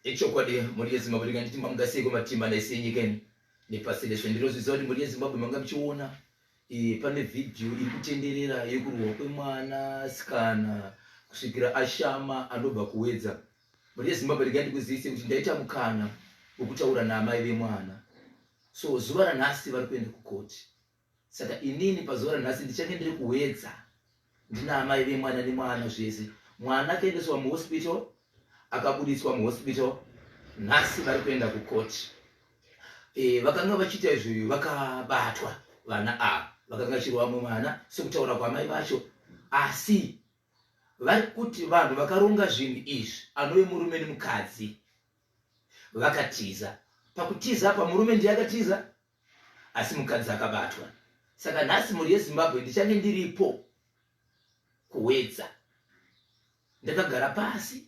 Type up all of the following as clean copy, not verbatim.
Echokwadi muri Zimbabwe nganditi mamungaseko matimba naisenyikeni nepasi zvendiro zviziva kuti muri Zimbabwe manga muchiona pane video iri kutenderera yekurohwa kwemwana sikana kusvikira ashama anobva kuwedza. Muri Zimbabwe ngandikuzivise kuti ndaita mukana wokutaura naamai vemwana. So zuva ranhasi vari kuenda kukoti. Saka inini pazuva ranhasi ndichange ndiri kuwedza ndina amai vemwana nemwana zvese. Mwana akaendeswa muhospital akabudiswa muhospital, nhasi vari kuenda kukoti. Vakanga vachiita izvi vakabatwa vana ava, vakanga vachirwa mwana sekutaura kwamai vacho, asi vari kuti vanhu vakaronga zvinhu izvi anove murume nemukadzi vakatiza. Pakutiza apa murume ndiye akatiza asi mukadzi akabatwa. Saka nhasi muri yeZimbabwe ndichange ndiripo kuwedza, ndakagara pasi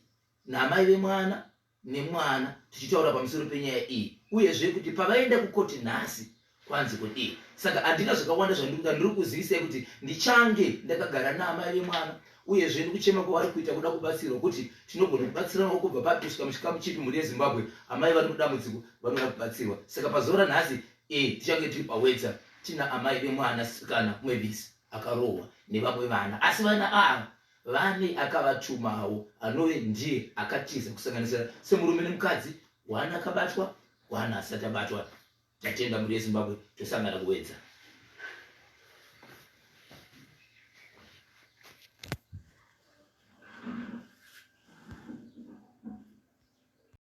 naamai vemwana nemwana tichitaura pamusoro penyaya iyi, uyezve kuti pavaenda kukoti nhasi kwanzi kuti saka handina zvakawanda zvandiri kuzivisai kuti ndichange ndakagara naamai vemwana, uyezve ndikuchema kwavari kuita kuda kubatsirwa kuti tinogona kubatsirana kubva papi kusvika muchikamu chipi muri yeZimbabwe. Amai vari mudambudziko vanoda kubatsirwa. Saka pazuva ranhasi tichange tiri pawedza tina amai vemwana sikana Mwevisi akarohwa nevamwe vana, asi vana ava vane akavatumawo anove ndiye akatiza kusanganisira semurume nemukadzi, wana akabatwa wana asati abatwa. Tatenda muri yeZimbabwe tosangana kuwedza.